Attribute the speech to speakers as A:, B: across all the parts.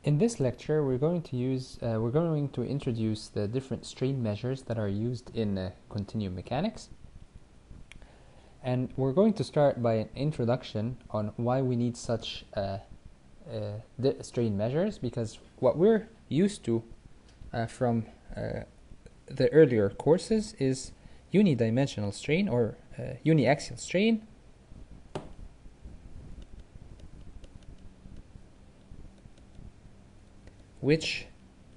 A: In this lecture, we're going to introduce the different strain measures that are used in continuum mechanics. And we're going to start by an introduction on why we need such strain measures, because what we're used to from the earlier courses is unidimensional strain or uniaxial strain, which,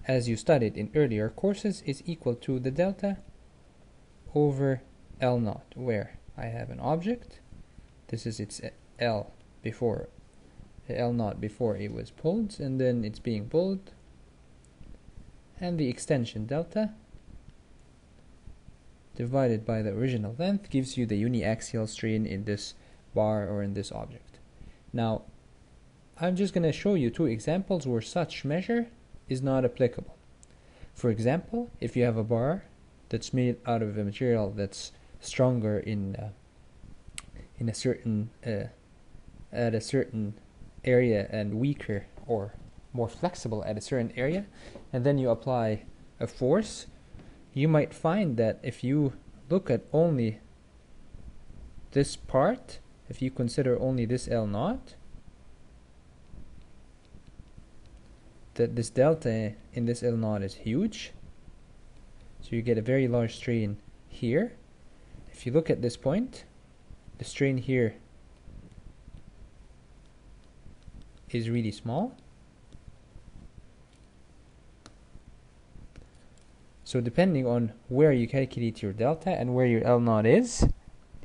A: as you studied in earlier courses, is equal to the delta over L naught, where I have an object. This is its L before L naught before it was pulled, and then it's being pulled, and the extension delta divided by the original length gives you the uniaxial strain in this bar or in this object. Now, I'm just going to show you two examples where such measure is not applicable. For example, if you have a bar that's made out of a material that's stronger in a certain at a certain area and weaker or more flexible at a certain area, and then you apply a force, you might find that if you look at only this part, if you consider only this L naught, that this delta in this L naught is huge, so you get a very large strain here. If you look at this point, the strain here is really small. So depending on where you calculate your delta and where your L naught is,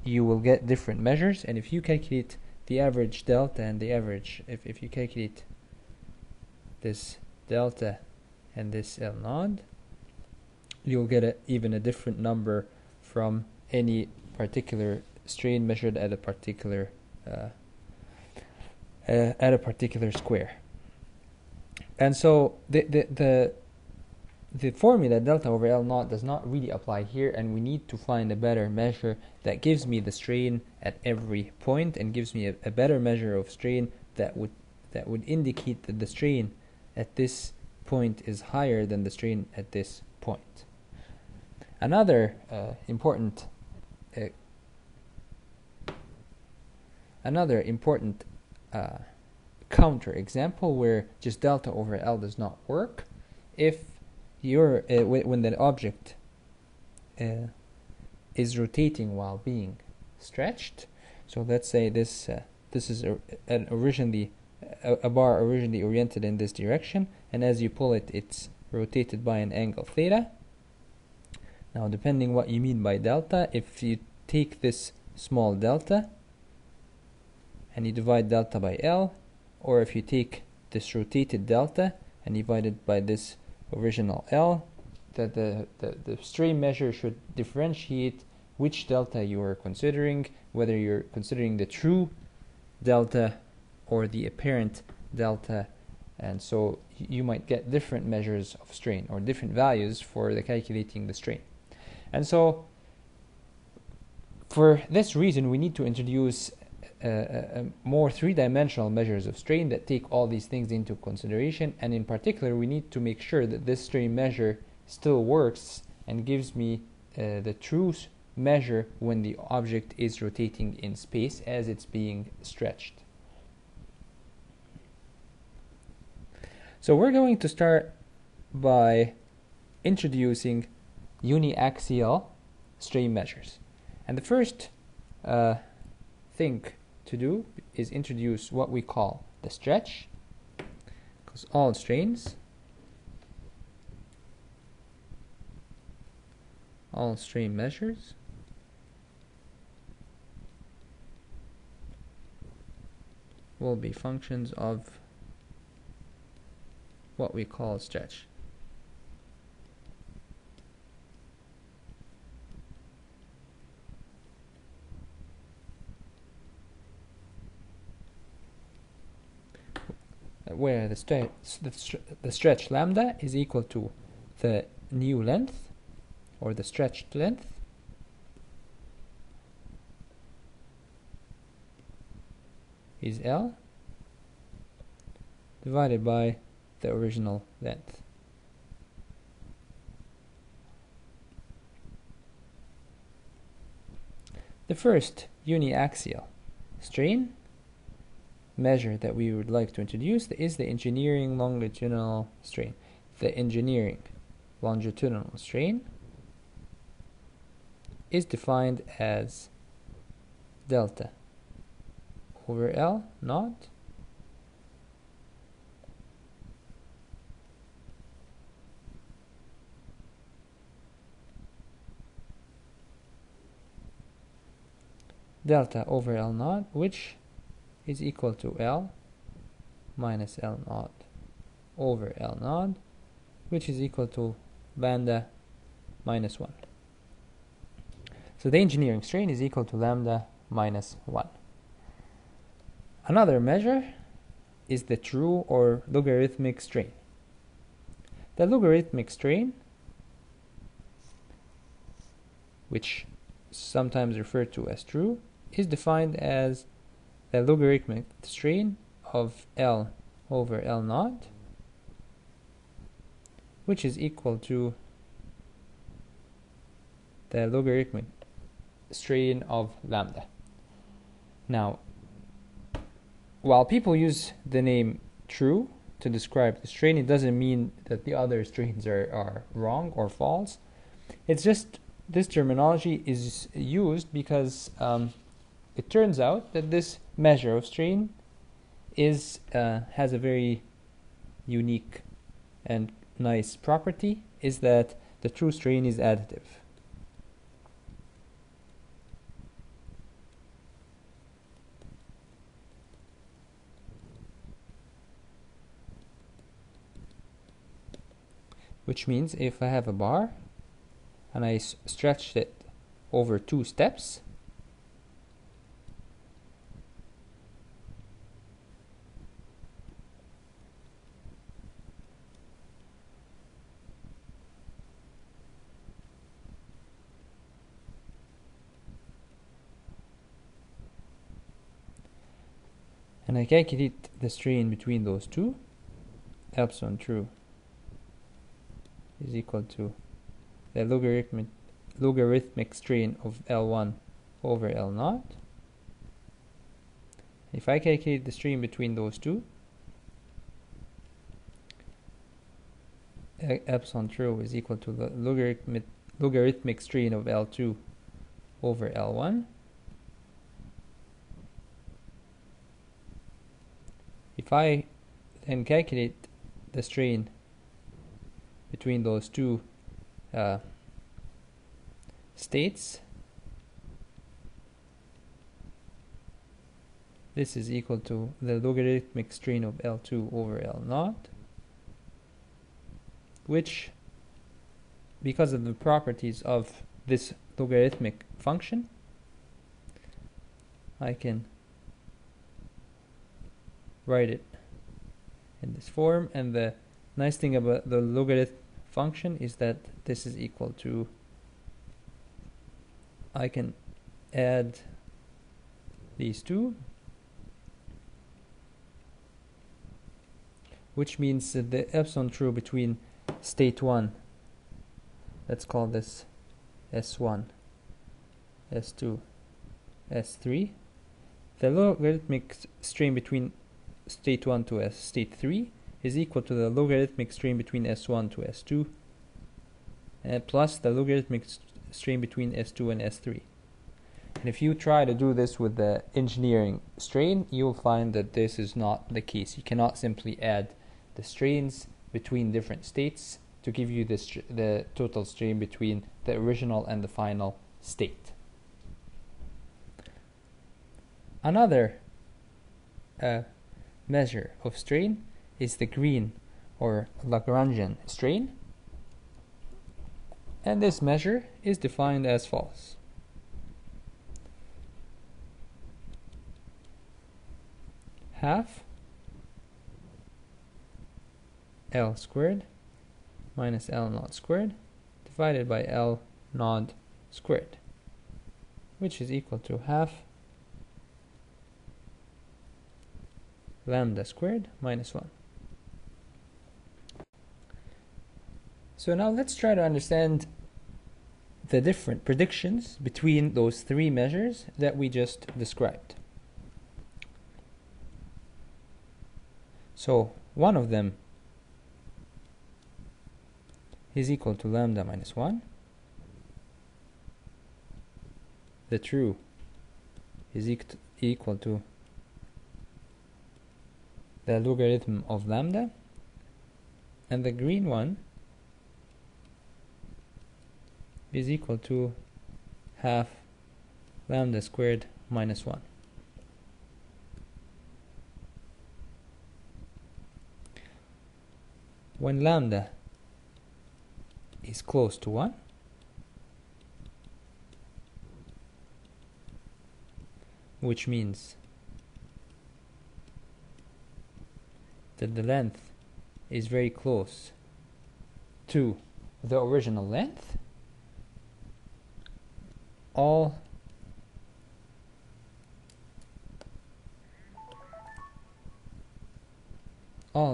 A: you will get different measures. And if you calculate the average delta and the average, if you calculate this delta and this L naught, you'll get even a different number from any particular strain measured at a particular square. And so the formula delta over L naught does not really apply here, and we need to find a better measure that gives me the strain at every point and gives me a better measure of strain that would indicate that the strain at this point is higher than the strain at this point. Another important counter example where just delta over L does not work, if you're when the object is rotating while being stretched. So let's say this is a bar originally oriented in this direction, and as you pull it, it's rotated by an angle theta. Now, depending what you mean by delta, if you take this small delta and you divide delta by L, or if you take this rotated delta and divide it by this original L, that the strain measure should differentiate which delta you are considering, whether you're considering the true delta or the apparent delta, and so you might get different measures of strain or different values for the calculating the strain. And so for this reason, we need to introduce more three-dimensional measures of strain that take all these things into consideration, and in particular we need to make sure that this strain measure still works and gives me the true measure when the object is rotating in space as it's being stretched. So we're going to start by introducing uniaxial strain measures, and the first thing to do is introduce what we call the stretch, because all strain measures will be functions of what we call stretch. Where the stretch lambda is equal to the new length or the stretched length is L divided by the original length. The first uniaxial strain measure that we would like to introduce is the engineering longitudinal strain. The engineering longitudinal strain is defined as delta over L naught delta over L naught, which is equal to L minus L naught over L naught, which is equal to lambda minus 1. So the engineering strain is equal to lambda minus 1. Another measure is the true or logarithmic strain. The logarithmic strain, which sometimes referred to as true, is defined as the logarithmic strain of L over L naught, which is equal to the logarithmic strain of lambda. Now, while people use the name true to describe the strain, it doesn't mean that the other strains are wrong or false. It's just this terminology is used because it turns out that this measure of strain is has a very unique and nice property, is that the true strain is additive. Which means if I have a bar and I stretch it over 2 steps, and I calculate the strain between those two, epsilon true is equal to the logarithmic strain of L1 over L naught. If I calculate the strain between those two, epsilon true is equal to the logarithmic strain of L2 over L1. If I then calculate the strain between those two states, this is equal to the logarithmic strain of L2 over L naught, which, because of the properties of this logarithmic function, I can write it in this form. And the nice thing about the logarithm function is that this is equal to, I can add these two, which means that the epsilon true between state 1, let's call this S1, S2, S3, the logarithmic strain between state 1 to state 3 is equal to the logarithmic strain between S1 to S2 plus the logarithmic strain between S2 and S3. And if you try to do this with the engineering strain, you'll find that this is not the case. You cannot simply add the strains between different states to give you the total strain between the original and the final state. Another measure of strain is the green or Lagrangian strain, and this measure is defined as follows. Half L squared minus L naught squared divided by L naught squared, which is equal to half lambda squared minus 1. So now let's try to understand the different predictions between those three measures that we just described. So one of them is equal to lambda minus 1. The true is equal to the logarithm of lambda, and the green one is equal to half lambda squared minus 1. When lambda is close to 1, which means that the length is very close to the original length, all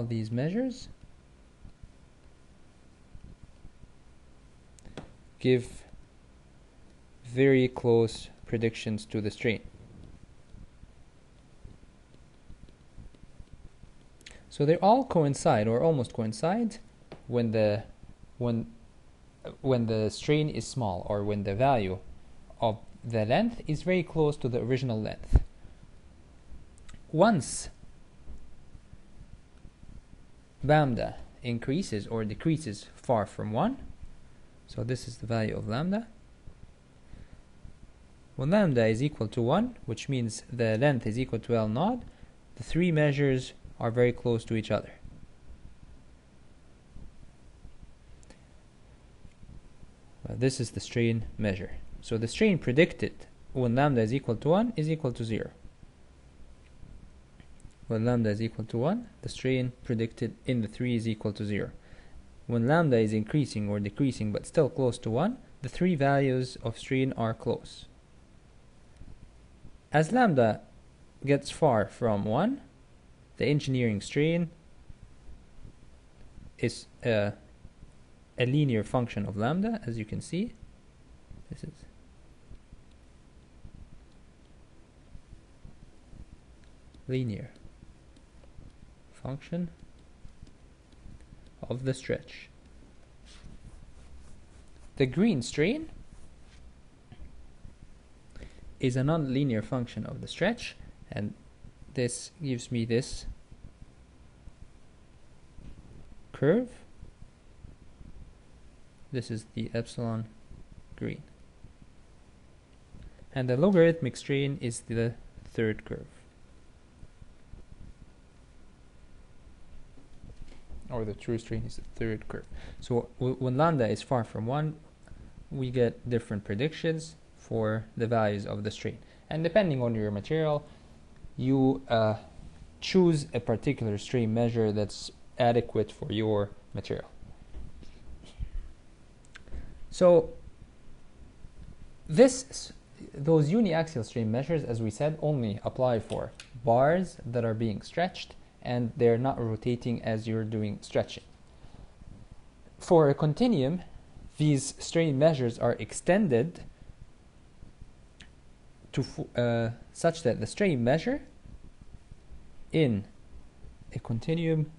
A: these measures give very close predictions to the strain. So they all coincide or almost coincide when the strain is small, or when the value of the length is very close to the original length. Once lambda increases or decreases far from 1, so this is the value of lambda. When lambda is equal to 1, which means the length is equal to L naught, the three measures are very close to each other. This is the strain measure. So the strain predicted when lambda is equal to 1 is equal to 0. When lambda is equal to 1, the strain predicted in the 3 is equal to 0. When lambda is increasing or decreasing but still close to 1, the three values of strain are close. As lambda gets far from 1, the engineering strain is a linear function of lambda, as you can see. This is linear function of the stretch. The green strain is a nonlinear function of the stretch, and this gives me this curve. This is the epsilon green. And the logarithmic strain is the third curve, or the true strain is the third curve. So when lambda is far from 1, we get different predictions for the values of the strain. And depending on your material, you choose a particular strain measure that's adequate for your material. So those uniaxial strain measures, as we said, only apply for bars that are being stretched and they're not rotating as you're doing stretching. For a continuum, these strain measures are extended to such that the strain measure in a continuum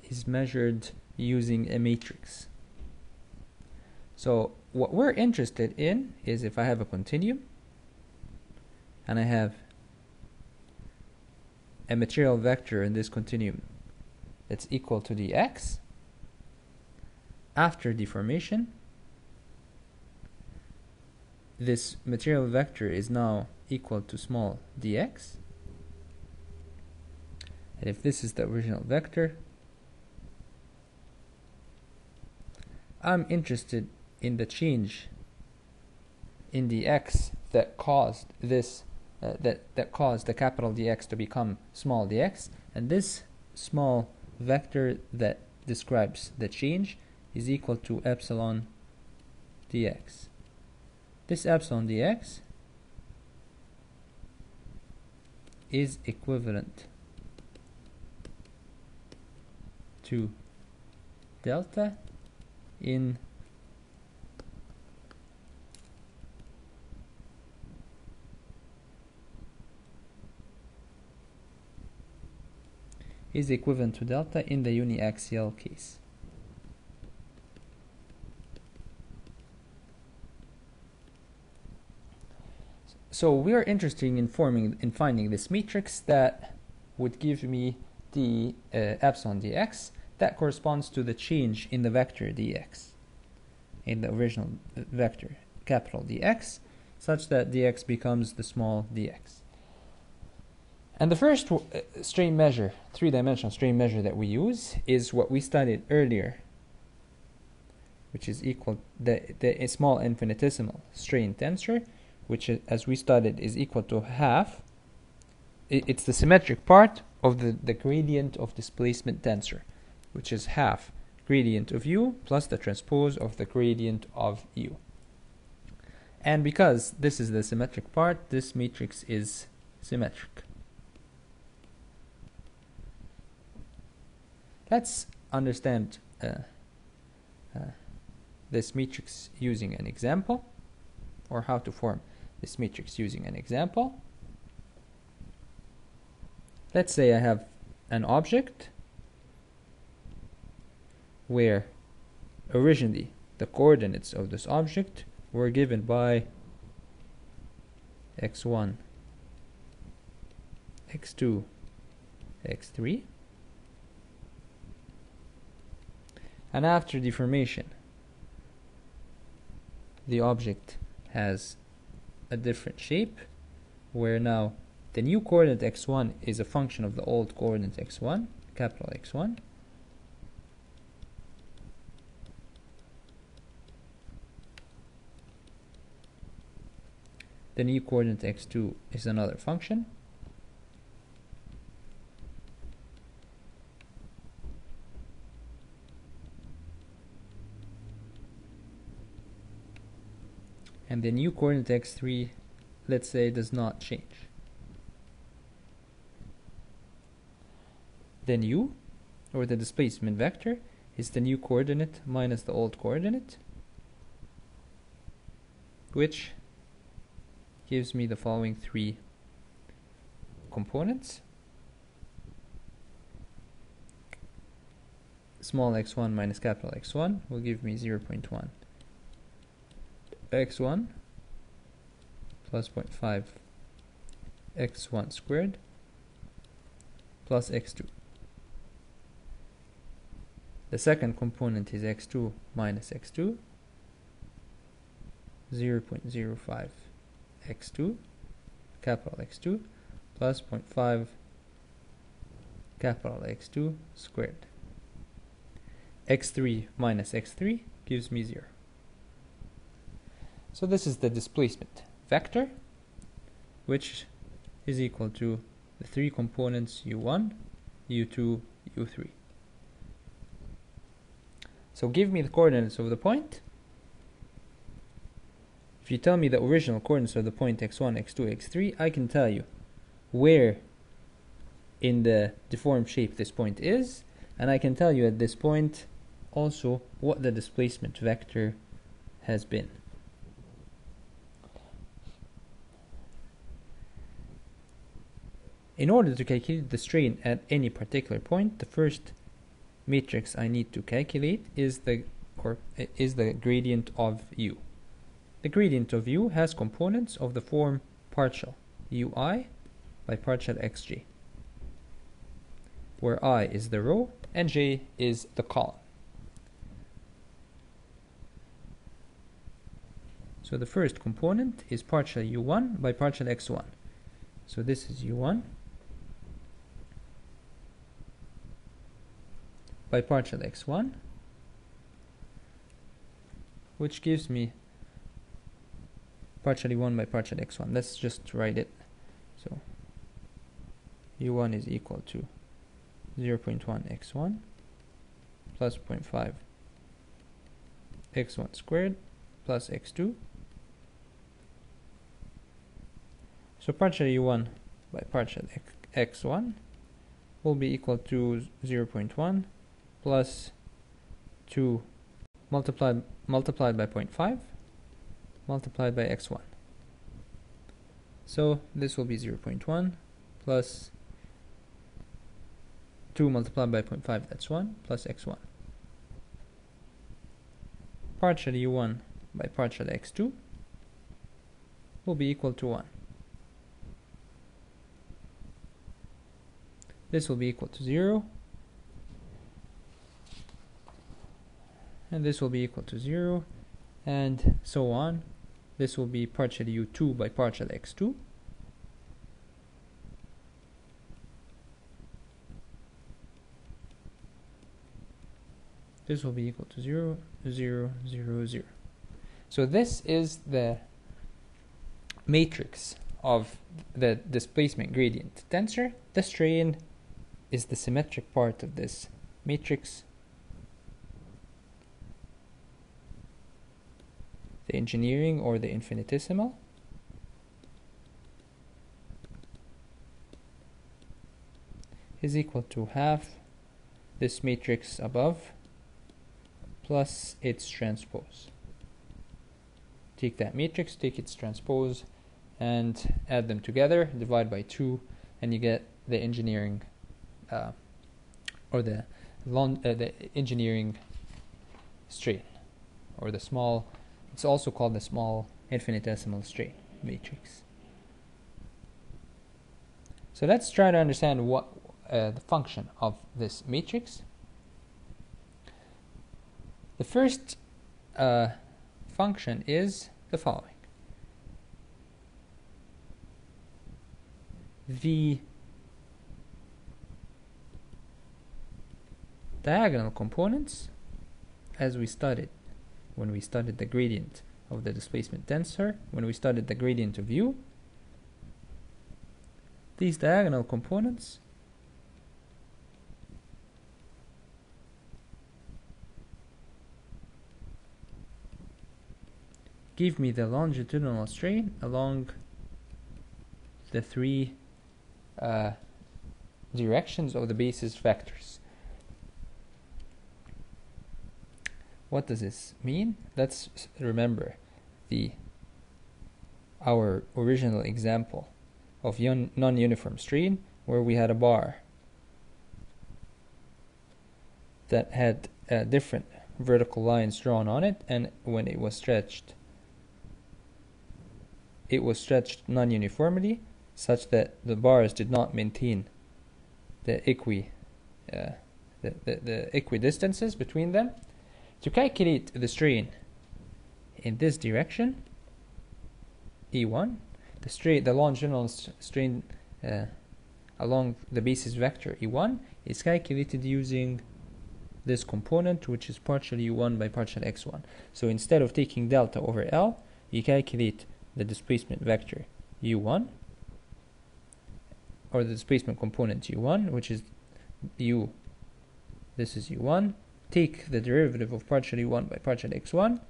A: is measured using a matrix. So what we're interested in is if I have a continuum and I have a material vector in this continuum that's equal to dx, after deformation, this material vector is now equal to small dx, and if this is the original vector, I'm interested in the change in dx that caused this that caused the capital Dx to become small dx, and this small vector that describes the change is equal to epsilon dx. This epsilon dx is equivalent to delta in is equivalent to delta in the uniaxial case. So we are interested in finding this matrix that would give me the epsilon dx that corresponds to the change in the vector dx, in the original vector capital Dx, such that dx becomes the small dx. And the first strain measure, three-dimensional strain measure that we use is what we studied earlier, which is equal the small infinitesimal strain tensor, which is, as we studied, is equal to half. It's the symmetric part of the gradient of displacement tensor, which is half gradient of u plus the transpose of the gradient of u. And because this is the symmetric part, this matrix is symmetric. Let's understand this matrix using an example, or how to form this matrix using an example. Let's say I have an object where originally the coordinates of this object were given by x1, x2, x3, and after deformation the object has a different shape, where now the new coordinate x1 is a function of the old coordinate x1, capital X1, the new coordinate x2 is another function, and the new coordinate x3, let's say, does not change. Then u, or the displacement vector, is the new coordinate minus the old coordinate, which gives me the following three components. Small x1 minus capital X1 will give me 0.1 x1 plus 0.5 x1 squared plus x2. The second component is x2 minus x2, 0.05 x2, capital X2, plus 0.5 capital X2 squared. x3 minus x3 gives me 0. So this is the displacement vector, which is equal to the three components u1, u2, u3. So give me the coordinates of the point. If you tell me the original coordinates of the point x1, x2, x3, I can tell you where in the deformed shape this point is, and I can tell you at this point also what the displacement vector has been. In order to calculate the strain at any particular point, the first matrix I need to calculate is the gradient of u. The gradient of u has components of the form partial ui by partial xj, where I is the row and j is the column. So the first component is partial u1 by partial x1. So this is u1 by partial x1, which gives me partially 1 by partial x1. Let's just write it. So u1 is equal to 0.1 x1 plus 0.5 x1 squared plus x2. So partial u1 by partial x1 will be equal to 0.1 plus 2 multiplied by 0.5 multiplied by x1. So this will be 0.1 plus 2 multiplied by 0.5, that's 1, plus x1. Partial u1 by partial x2 will be equal to 1. This will be equal to 0. And this will be equal to 0. And so on. This will be partial u2 by partial x2. This will be equal to 0, 0, 0, 0. So this is the matrix of the displacement gradient tensor. The strain is the symmetric part of this matrix. The engineering, or the infinitesimal, is equal to half this matrix above plus its transpose. Take that matrix, take its transpose, and add them together, divide by 2, and you get the engineering, or the engineering strain, or the small. It's also called the small infinitesimal strain matrix. So let's try to understand what the function of this matrix. The first function is the following. The diagonal components, as we studied when we studied the gradient of the displacement tensor, when we studied the gradient of u, these diagonal components give me the longitudinal strain along the three directions of the basis vectors. What does this mean? Let's remember our original example of non-uniform strain, where we had a bar that had different vertical lines drawn on it, and when it was stretched non-uniformly, such that the bars did not maintain the equidistances between them. To calculate the strain in this direction, E1, the longitudinal strain along the basis vector E1 is calculated using this component, which is partial U1 by partial X1. So instead of taking delta over L, you calculate the displacement vector U1, or the displacement component U1, which is U, this is U1, take the derivative of partial U1 by partial X1,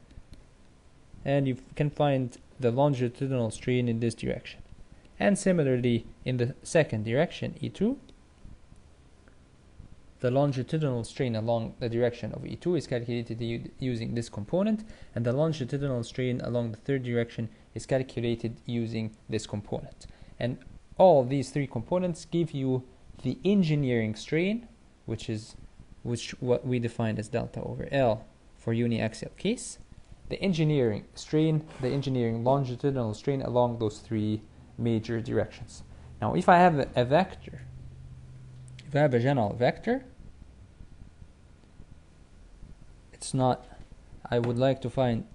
A: and you can find the longitudinal strain in this direction. And similarly, in the second direction, E2, the longitudinal strain along the direction of E2 is calculated using this component, and the longitudinal strain along the third direction is calculated using this component. And all these three components give you the engineering strain, which what we defined as delta over L for uniaxial case, the engineering strain, the engineering longitudinal strain along those three major directions. Now, if I have a vector, if I have a general vector, it's not, I would like to find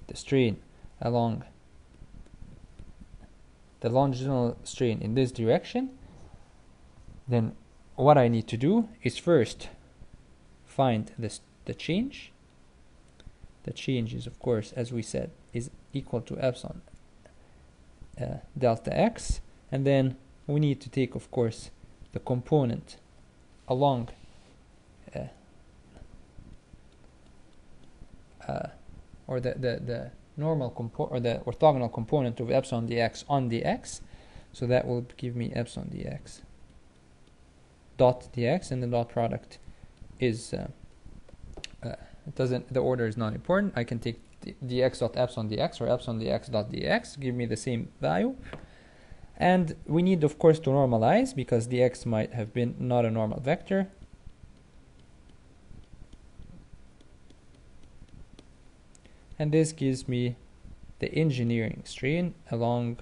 A: the strain along the longitudinal strain in this direction, then what I need to do is first find the change. The change is, of course, as we said, is equal to epsilon delta x, and then we need to take, of course, the component along or the normal or the orthogonal component of epsilon dx on dx. So that will give me epsilon dx dot dx, and the dot product is it doesn't, the order is not important. I can take dx dot epsilon dx or epsilon dx dot dx, give me the same value. And we need, of course, to normalize because dx might have been not a normal vector. And this gives me the engineering strain along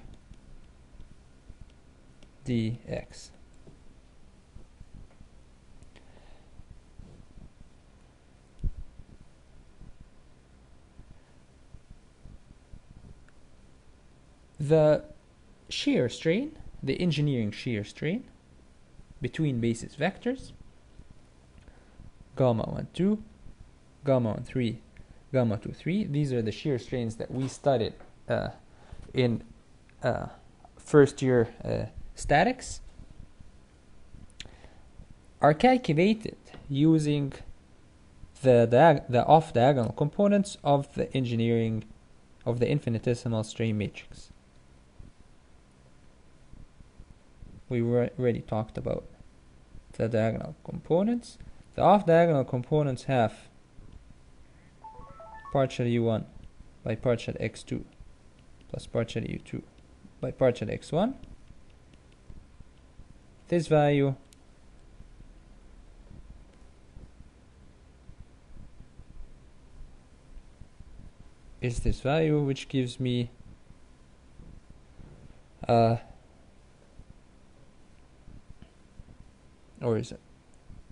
A: dx. The shear strain, the engineering shear strain between basis vectors, gamma 1, 2, gamma 1, 3, gamma 2, 3. These are the shear strains that we studied in first year statics, are calculated using the off-diagonal components of the engineering of the infinitesimal strain matrix. We already talked about the diagonal components. The off-diagonal components have partial u1 by partial x2 plus partial u2 by partial x1. This value is this value, which gives me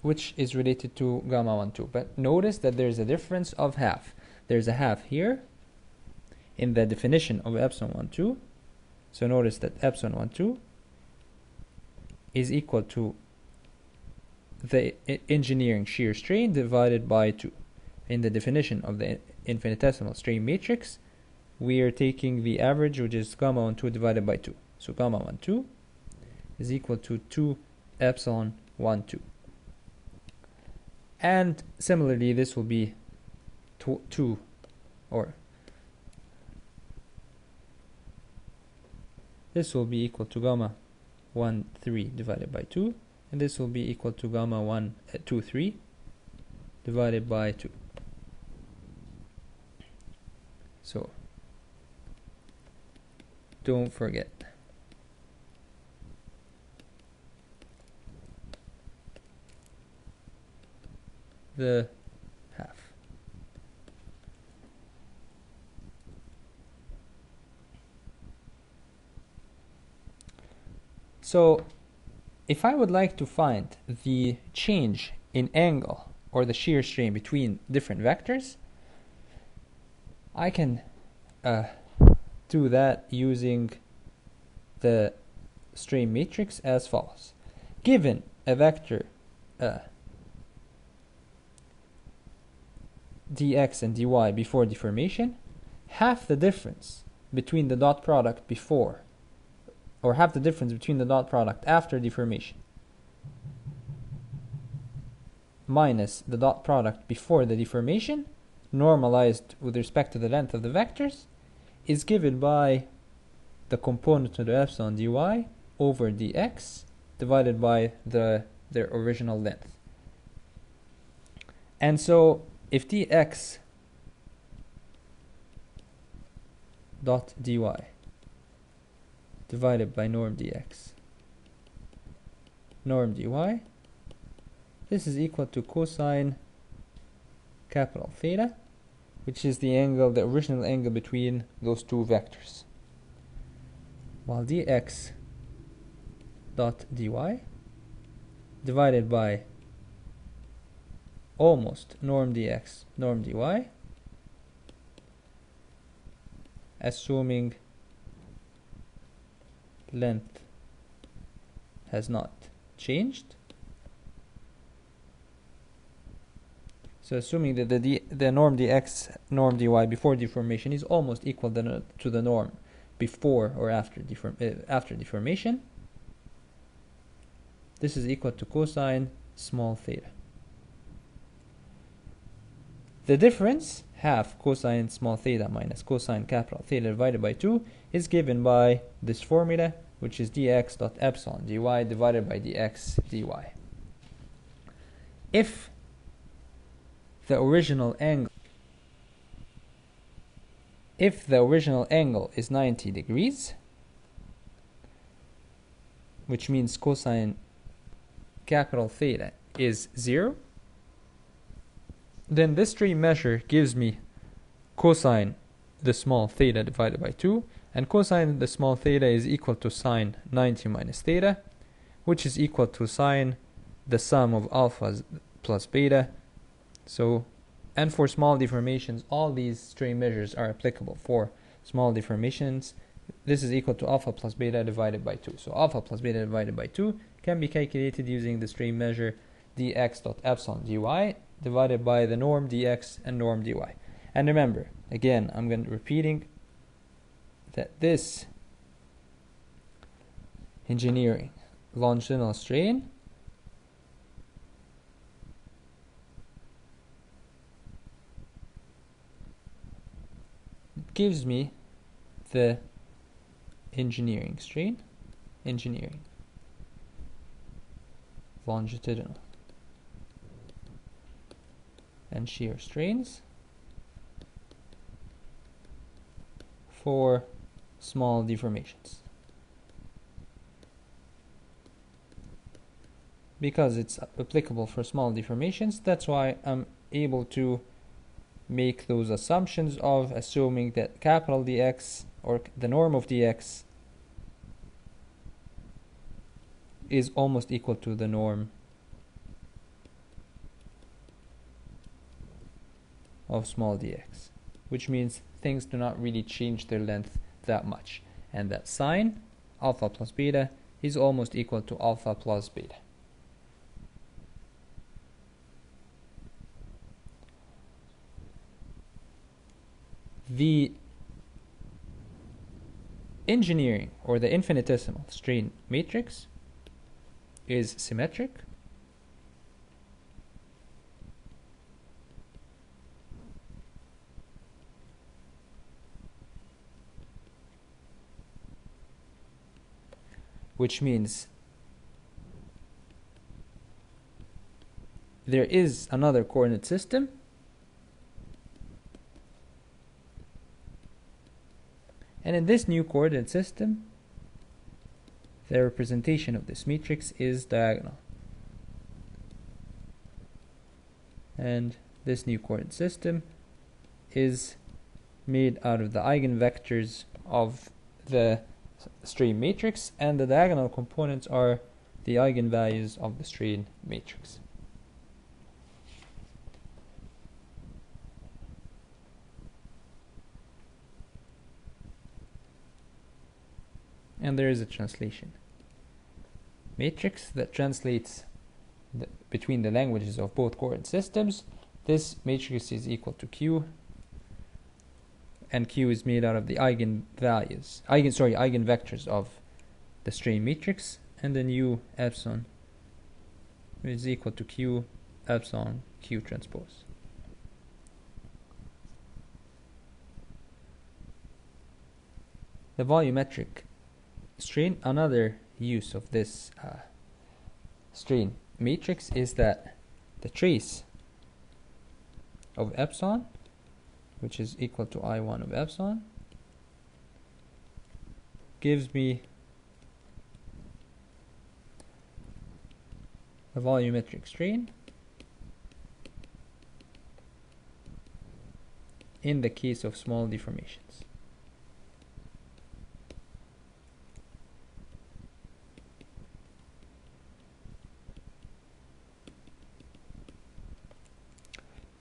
A: which is related to gamma 1, 2. But notice that there's a difference of half. There's a half here in the definition of epsilon 1, 2. So notice that epsilon 1, 2 is equal to the engineering shear strain divided by 2. In the definition of the infinitesimal strain matrix, we are taking the average, which is gamma 1, 2 divided by 2. So gamma 1, 2 is equal to 2 epsilon 1, 2. And similarly, this will be 2, or this will be equal to gamma 1, 3 divided by 2, and this will be equal to gamma 1, 2, 3 divided by 2. So don't forget the half. So if I would like to find the change in angle or the shear strain between different vectors, I can do that using the strain matrix as follows. Given a vector dx and dy before deformation, half the difference between the dot product before, or half the difference between the dot product after deformation minus the dot product before the deformation, normalized with respect to the length of the vectors, is given by the component of the epsilon dy over dx divided by their original length. And so if dx dot dy divided by norm dx norm dy, this is equal to cosine capital theta, which is the angle, the original angle between those two vectors, while dx dot dy divided by almost norm dx norm dy, assuming length has not changed. So assuming that the norm dx norm dy before deformation is almost equal to the norm before or after deformation, this is equal to cosine small theta. The difference, half cosine small theta minus cosine capital theta divided by 2, is given by this formula, which is dx dot epsilon dy divided by dx dy. If the original angle, if the original angle is 90 degrees, which means cosine capital theta is 0, then this stream measure gives me cosine the small theta divided by 2, and cosine the small theta is equal to sine 90 minus theta, which is equal to sine the sum of alpha plus beta. So, and for small deformations, all these strain measures are applicable for small deformations. This is equal to alpha plus beta divided by 2. So alpha plus beta divided by 2 can be calculated using the strain measure dx dot epsilon dy divided by the norm dx and norm dy. And remember, again, I'm going to repeating that this engineering longitudinal strain gives me the engineering strain, engineering longitudinal and shear strains for small deformations. Because it's applicable for small deformations, that's why I'm able to make those assumptions of assuming that capital dx, or the norm of dx, is almost equal to the norm of small dx, which means things do not really change their length that much, and that sine alpha plus beta is almost equal to alpha plus beta. The engineering or the infinitesimal strain matrix is symmetric, which means there is another coordinate system and in this new coordinate system the representation of this matrix is diagonal, and this new coordinate system is made out of the eigenvectors of the strain matrix, and the diagonal components are the eigenvalues of the strain matrix. And there is a translation matrix that translates between the languages of both coordinate systems. This matrix is equal to Q, and Q is made out of the eigenvectors of the strain matrix, and then U epsilon is equal to Q epsilon Q transpose. The volumetric strain, another use of this strain matrix is that the trace of epsilon, which is equal to I1 of epsilon, gives me a volumetric strain in the case of small deformations.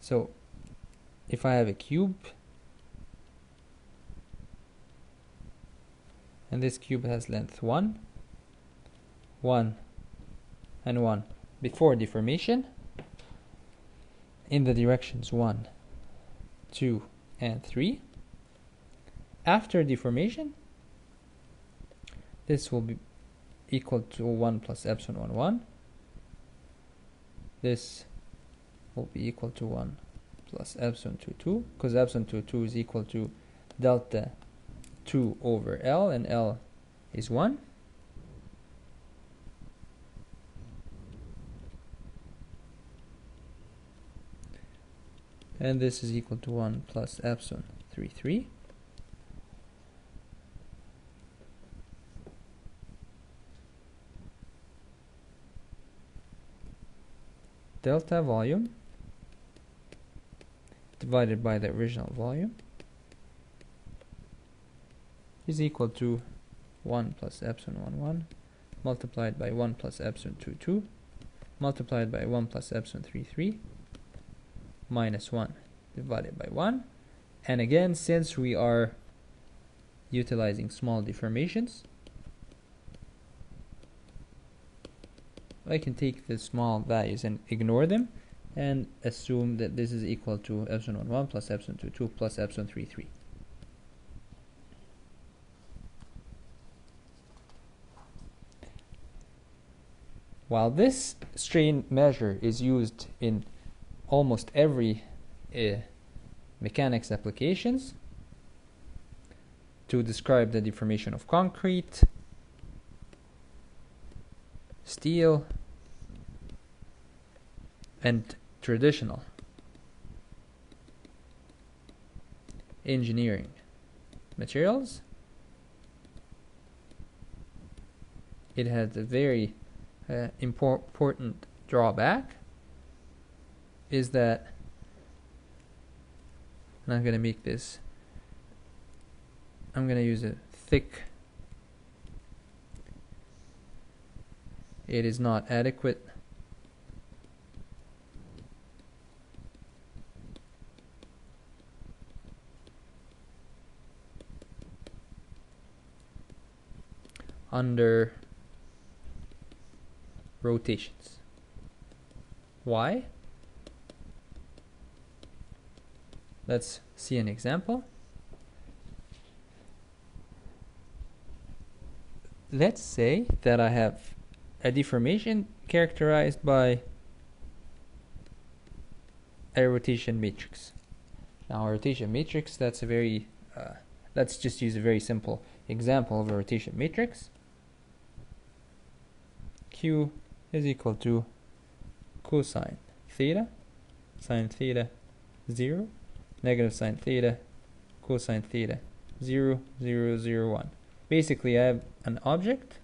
A: So if I have a cube and this cube has length 1, 1 and 1 before deformation in the directions 1, 2 and 3, after deformation this will be equal to 1 plus epsilon 1 1, this will be equal to 1 plus epsilon 2 2, because epsilon 2 2 is equal to delta 2 over L, and L is 1. and this is equal to 1 plus epsilon 3,3. Delta volume divided by the original volume is equal to 1 plus epsilon 1, 1 multiplied by 1 plus epsilon 2, 2 multiplied by 1 plus epsilon 3, 3 minus 1 divided by 1. And again, since we are utilizing small deformations, I can take the small values and ignore them and assume that this is equal to epsilon 1, 1 plus epsilon 2, 2 plus epsilon 3, 3. While this strain measure is used in almost every mechanics applications to describe the deformation of concrete, steel, and traditional engineering materials, it has a very important drawback, is that, and I'm going to make this, I'm going to use a thick, it is not adequate under rotations. Why? Let's see an example. Let's say that I have a deformation characterized by a rotation matrix. Now, a rotation matrix, that's a very, let's just use a very simple example of a rotation matrix. Q is equal to cosine theta, sine theta 0, negative sine theta, cosine theta 0, 0, 0, 1. Basically, I have an object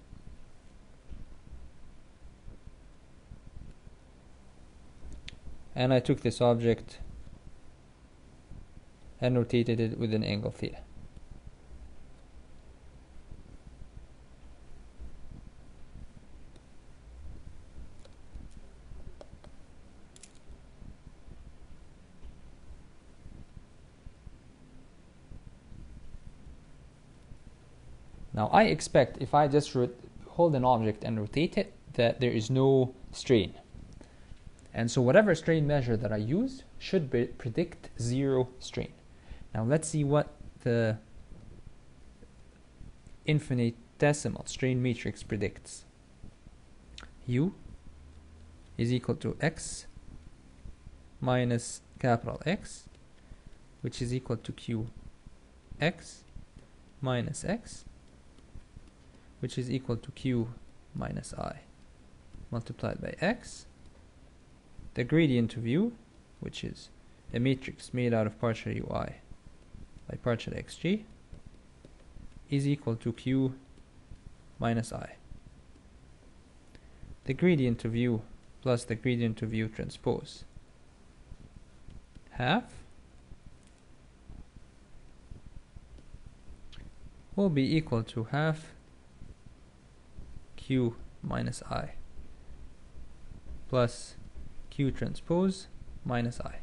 A: and I took this object and rotated it with an angle theta. Now I expect if I just hold an object and rotate it that there is no strain. And so whatever strain measure that I use should predict zero strain. Now let's see what the infinitesimal strain matrix predicts. U is equal to x minus capital X, which is equal to Q x minus x, which is equal to Q minus I multiplied by x. The gradient of U, which is a matrix made out of partial UI by partial xg, is equal to Q minus I. The gradient of U plus the gradient of U transpose half will be equal to half Q minus I plus Q transpose minus I,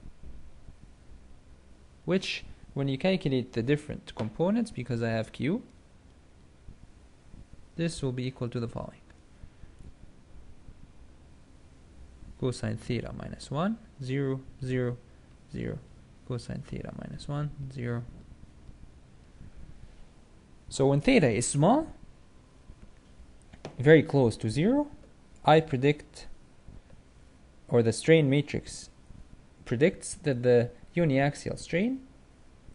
A: which when you calculate the different components, because I have Q, this will be equal to the following: cosine theta minus 1, 0, 0, 0, cosine theta minus 1, 0. So when theta is small, very close to 0, I predict, or the strain matrix predicts, that the uniaxial strain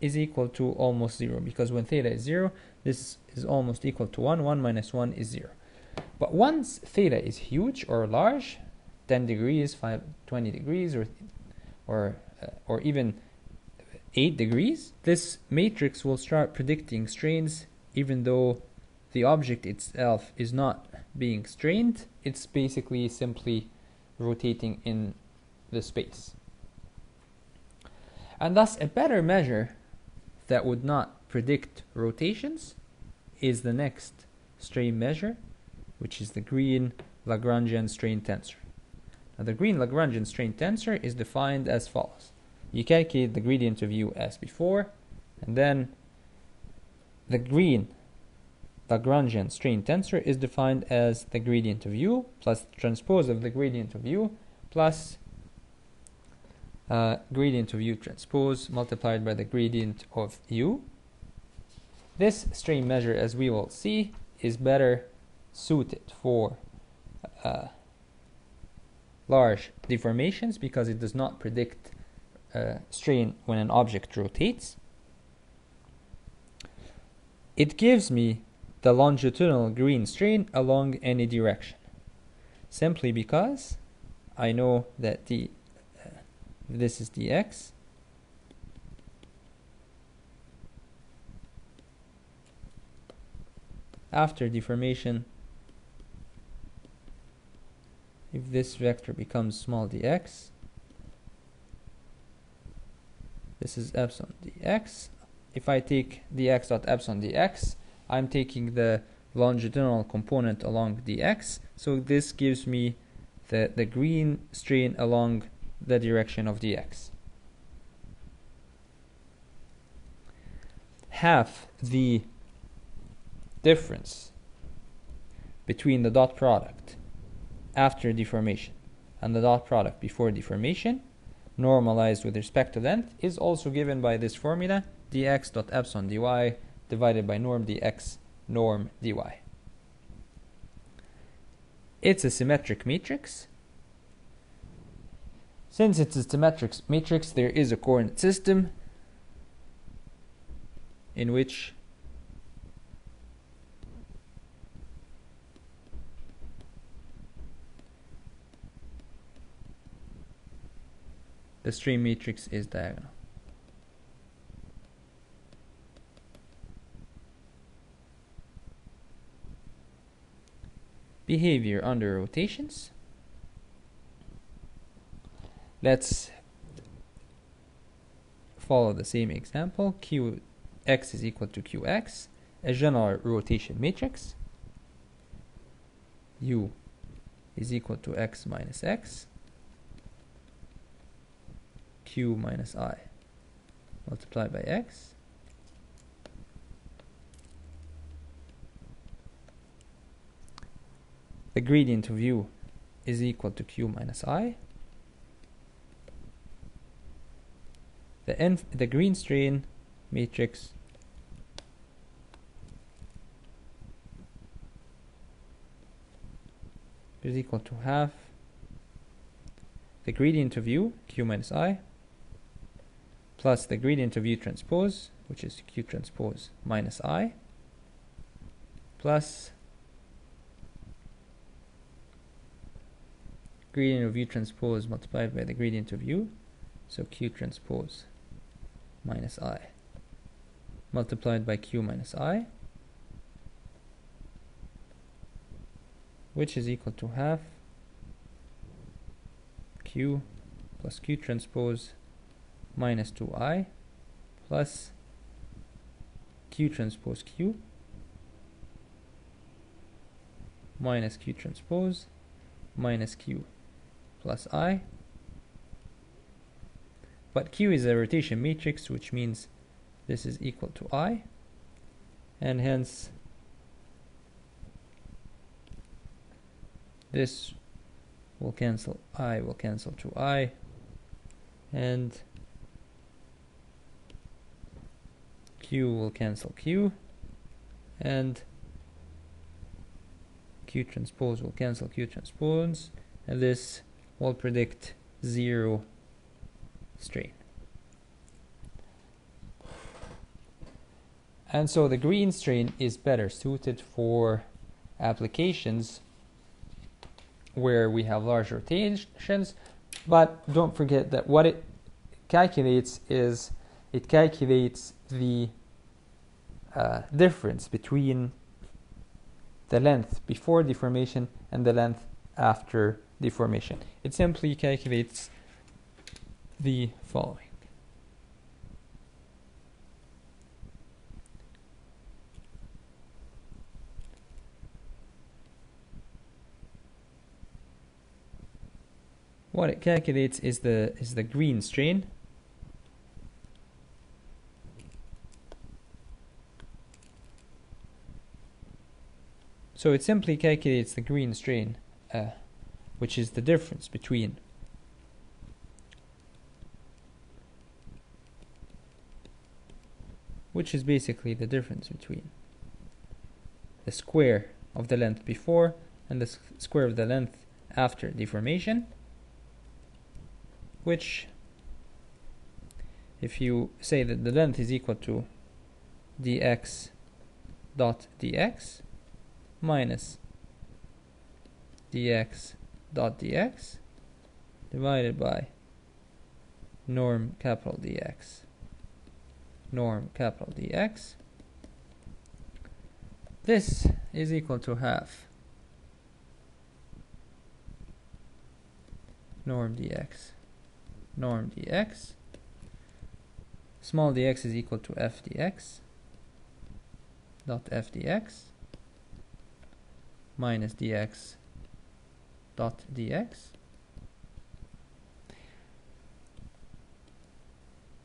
A: is equal to almost 0, because when theta is 0, this is almost equal to 1. 1 minus 1 is 0. But once theta is huge or large, 10 degrees, 20 degrees, or even 8 degrees, this matrix will start predicting strains even though the object itself is not being strained. It's basically simply rotating in the space. And thus a better measure that would not predict rotations is the next strain measure, which is the green Lagrangian strain tensor. Now the green Lagrangian strain tensor is defined as follows. You calculate the gradient of u as before, and then the green Lagrangian strain tensor is defined as the gradient of u plus the transpose of the gradient of u plus gradient of u transpose multiplied by the gradient of u. This strain measure, as we will see, is better suited for large deformations because it does not predict strain when an object rotates. It gives me the longitudinal green strain along any direction, simply because I know that this is dx, after deformation, if this vector becomes small dx, this is epsilon dx. If I take dx dot epsilon dx, I'm taking the longitudinal component along dx, so this gives me the green strain along the direction of dx. Half the difference between the dot product after deformation and the dot product before deformation, normalized with respect to length, is also given by this formula, dx dot epsilon dy divided by norm dx norm dy. It's a symmetric matrix. Since it's a symmetric matrix, there is a coordinate system in which the strain matrix is diagonal. Behavior under rotations. Let's follow the same example. Qx is equal to qx, a general rotation matrix. U is equal to x minus x, q minus I multiplied by x. The gradient of u is equal to q minus I. The green strain matrix is equal to half the gradient of u, q minus I, plus the gradient of u transpose, which is q transpose minus I, plus gradient of u transpose multiplied by the gradient of u, so q transpose minus I multiplied by q minus I, which is equal to half q plus q transpose minus 2I plus q transpose q minus q transpose minus q plus I. But q is a rotation matrix, which means this is equal to I, and hence this will cancel, I will cancel to I, and q will cancel q, and q transpose will cancel q transpose, and this will predict 0 strain. And so the green strain is better suited for applications where we have large rotations, but don't forget that what it calculates is it calculates the difference between the length before deformation and the length after deformation. It simply calculates the following. What it calculates is the green strain. So it simply calculates the green strain, which is the difference between basically the difference between the square of the length before and the square of the length after deformation, which, if you say that the length is equal to dx dot dx minus dx dot dx divided by norm capital dx norm capital dx, this is equal to half norm dx norm dx, small dx is equal to f dx dot f dx minus dx dot dx,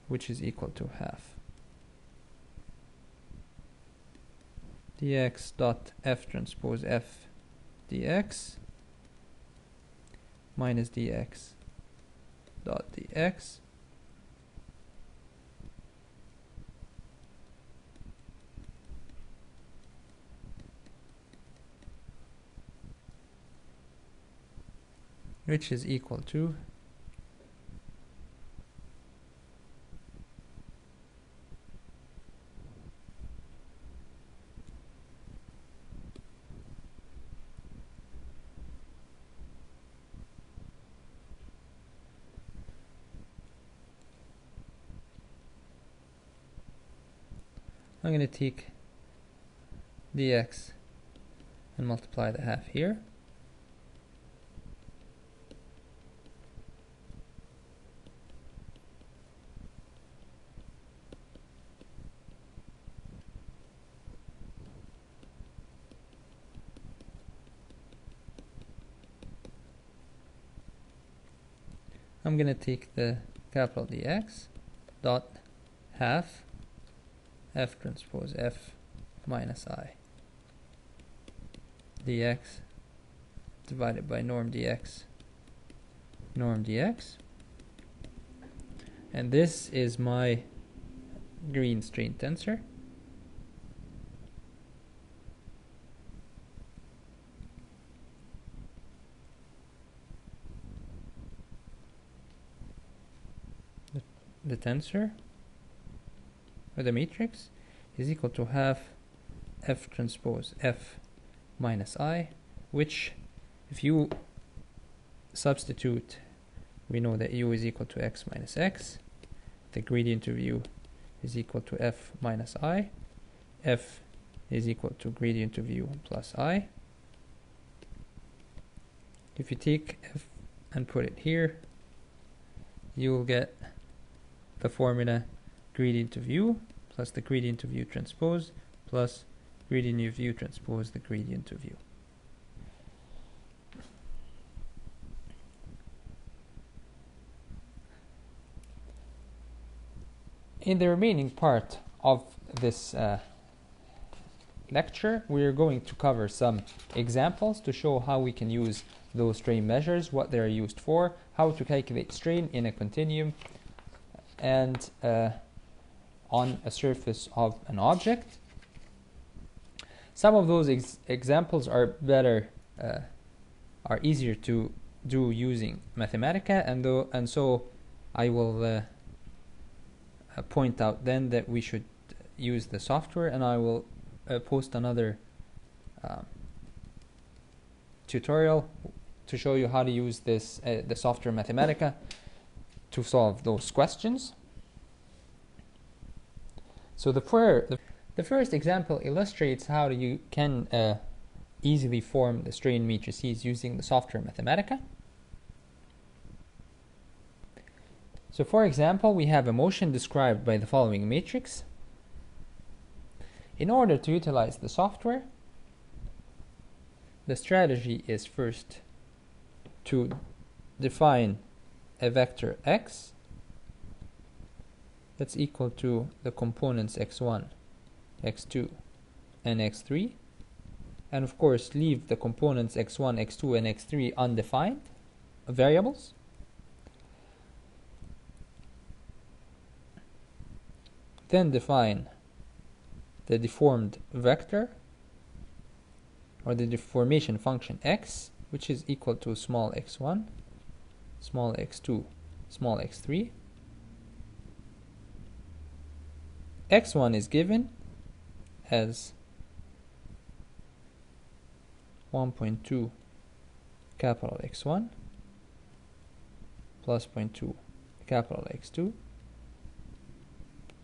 A: which is equal to half dx dot f transpose f dx minus dx dot dx which is equal to I'm going to take dx and multiply the half here. I'm going to take the capital dx dot half f transpose f minus I dx divided by norm dx and this is my green strain tensor. The tensor or the matrix is equal to half f transpose f minus I, which, if you substitute, we know that u is equal to x minus x. The gradient of u is equal to f minus I. F is equal to gradient of u plus I. If you take f and put it here, you will get the formula gradient of u plus the gradient of u transpose plus gradient of u transpose the gradient of u. In the remaining part of this lecture, we are going to cover some examples to show how we can use those strain measures, what they are used for, how to calculate strain in a continuum, and on a surface of an object. Some of those examples are better, are easier to do using Mathematica, and so I will point out then that we should use the software, and I will post another tutorial to show you how to use this the software Mathematica to solve those questions. So the first example illustrates how you can easily form the strain matrices using the software Mathematica. So for example, we have a motion described by the following matrix. In order to utilize the software, the strategy is first to define a vector x that's equal to the components x1, x2, and x3, and of course leave the components x1, x2, and x3 undefined variables. Then define the deformed vector, or the deformation function x, which is equal to small x1, small x2, small x3. x1 is given as 1.2 capital X1 plus 0.2 capital X2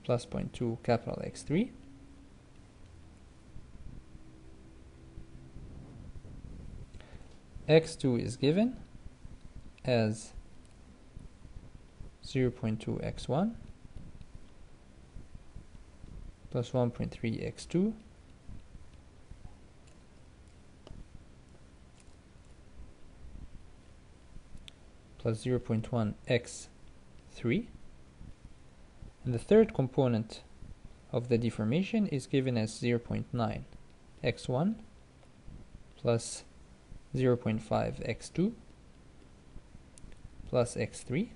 A: plus 0.2 capital X3. x2 is given as 0.2 x1 plus 1.3 x2 plus 0.1 x3, and the third component of the deformation is given as 0.9 x1 plus 0.5 x2 plus x3.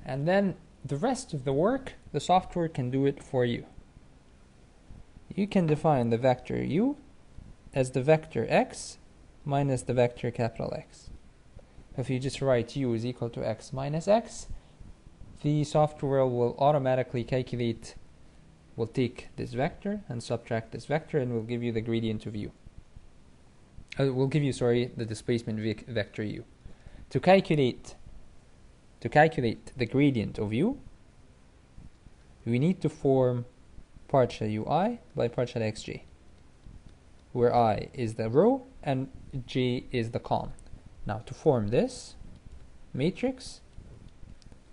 A: And then the rest of the work, the software can do it for you. You can define the vector u as the vector x minus the vector capital X. If you just write u is equal to x minus x, the software will automatically calculate, will take this vector and subtract this vector, and will give you the gradient of u. Will give you, the displacement vector u. To calculate the gradient of u, we need to form partial ui by partial xj, where I is the row and j is the column. Now to form this matrix,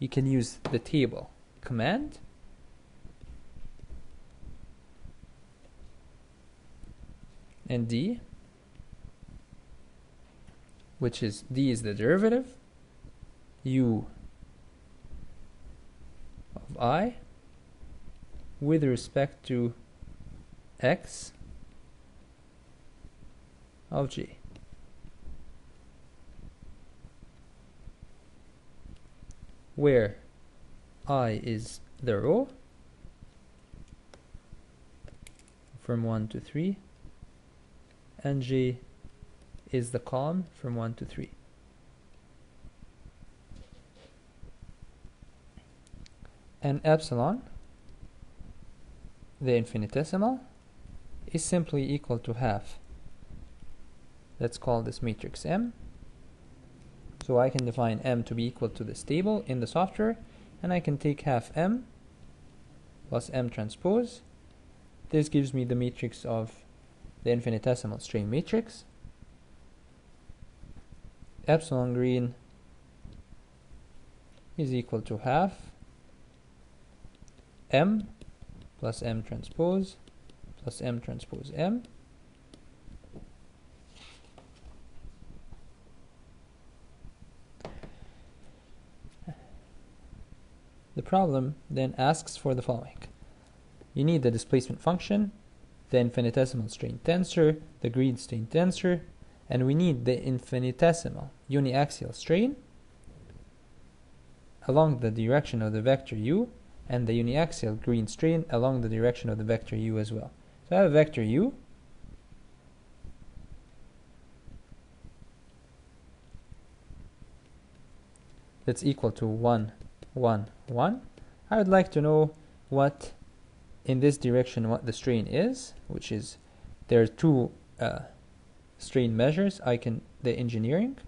A: you can use the table command and d, which is d is the derivative u of I with respect to x of j. Where I is the row from 1 to 3 and j is the column from 1 to 3. And epsilon, the infinitesimal, is simply equal to half. Let's call this matrix M. So I can define M to be equal to this table in the software, and I can take half M plus M transpose. This gives me the matrix of the infinitesimal strain matrix. Epsilon green is equal to half M plus M transpose plus M transpose M. The problem then asks for the following. You need the displacement function, the infinitesimal strain tensor, the green strain tensor, and we need the infinitesimal uniaxial strain along the direction of the vector u, and the uniaxial green strain along the direction of the vector u as well. So I have a vector u that's equal to 1, 1, 1. I would like to know what, in this direction, what the strain is, which is, there are two strain measures. The engineering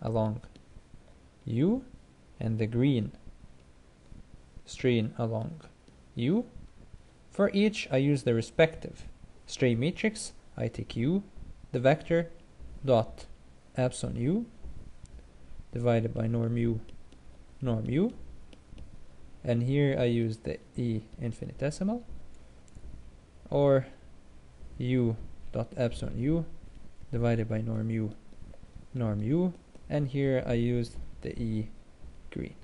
A: along U, and the green strain along U. For each, I use the respective strain matrix. I take U, the vector, dot epsilon U, divided by norm U, and here I use the E infinitesimal, or U dot epsilon U, divided by norm U, and here I use the E green.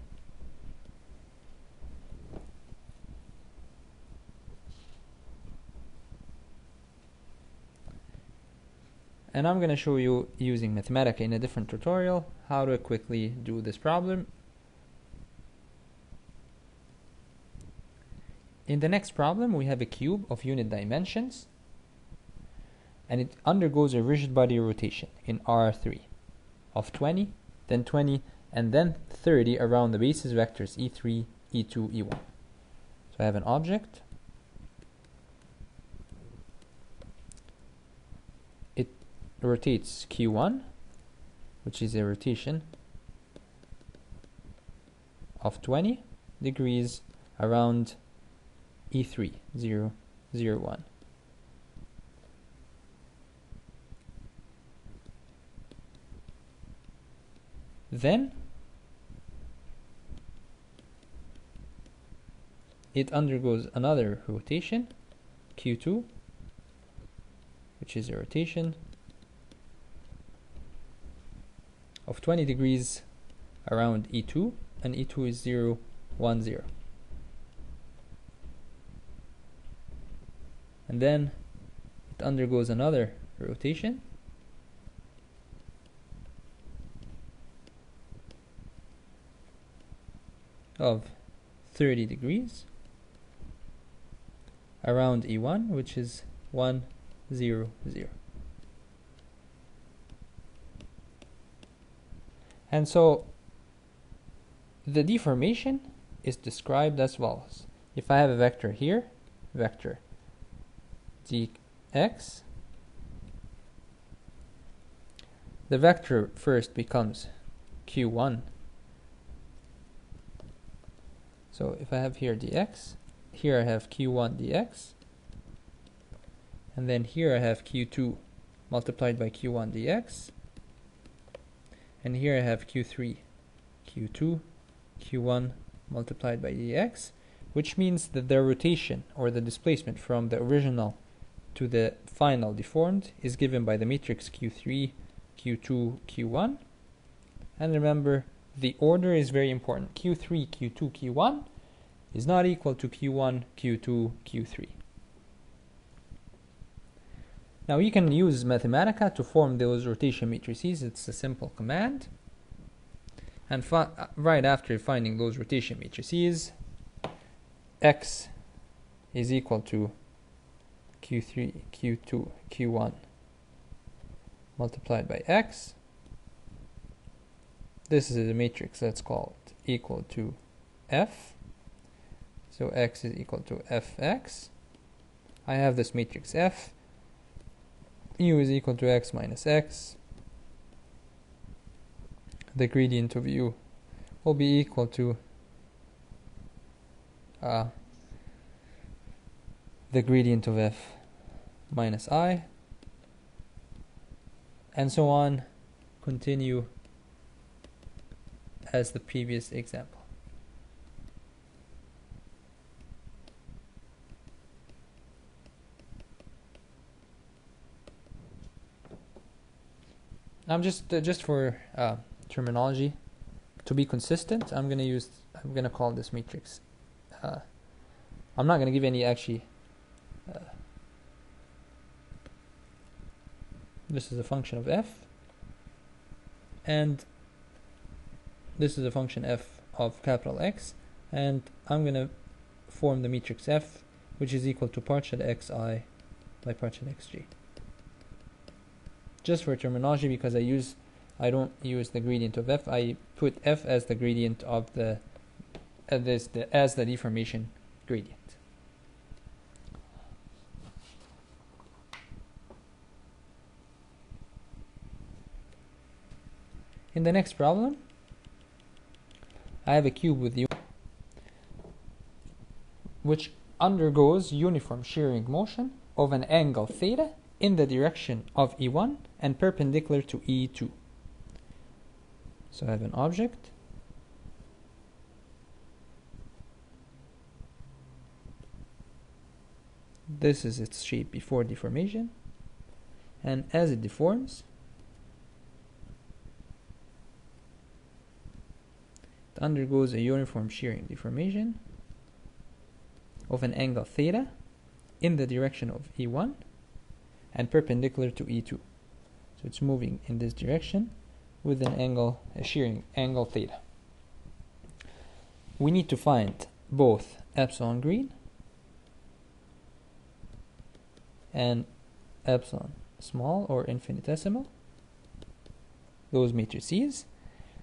A: And I'm going to show you using Mathematica in a different tutorial how to quickly do this problem. In the next problem, we have a cube of unit dimensions, and it undergoes a rigid body rotation in R3 of 20, then 20, and then 30 around the basis vectors E3, E2, E1. So I have an object. It rotates Q1, which is a rotation of 20 degrees around E3, 0, 0, 1. Then it undergoes another rotation, Q2, which is a rotation of 20 degrees around E2, and E2 is 0, 1, 0. And then it undergoes another rotation of 30 degrees around E1, which is 1, 0, 0. And so the deformation is described as follows. If I have a vector here, vector dx, the vector first becomes q1. So if I have here dx, here I have q1 dx, and then here I have q2 multiplied by q1 dx, and here I have q3 q2 q1 multiplied by dx, which means that the rotation or the displacement from the original to the final deformed is given by the matrix q3 q2 q1. And remember, the order is very important. q3 q2 q1 is not equal to q1 q2 q3. Now you can use Mathematica to form those rotation matrices. It's a simple command. And right after finding those rotation matrices, x is equal to q3 q2 q1 multiplied by x. This is a matrix that's called equal to f. So x is equal to fx. I have this matrix f. U is equal to x minus x. The gradient of u will be equal to the gradient of f minus I, and so on. Continue as the previous example. I'm just for terminology, to be consistent, I'm gonna call this matrix. I'm not gonna give any actually. This is a function of f, and this is a function f of capital X, and I'm gonna form the matrix f, which is equal to partial xi by partial xj. Just for terminology, because I don't use the gradient of f, I put f as the gradient of the as the deformation gradient. In the next problem, I have a cube with you which undergoes uniform shearing motion of an angle theta in the direction of E1 and perpendicular to E2. So I have an object. This is its shape before deformation, and as it deforms, it undergoes a uniform shearing deformation of an angle theta in the direction of E1 and perpendicular to E2. So it's moving in this direction with an angle, a shearing angle theta. We need to find both epsilon green and epsilon small or infinitesimal, those matrices,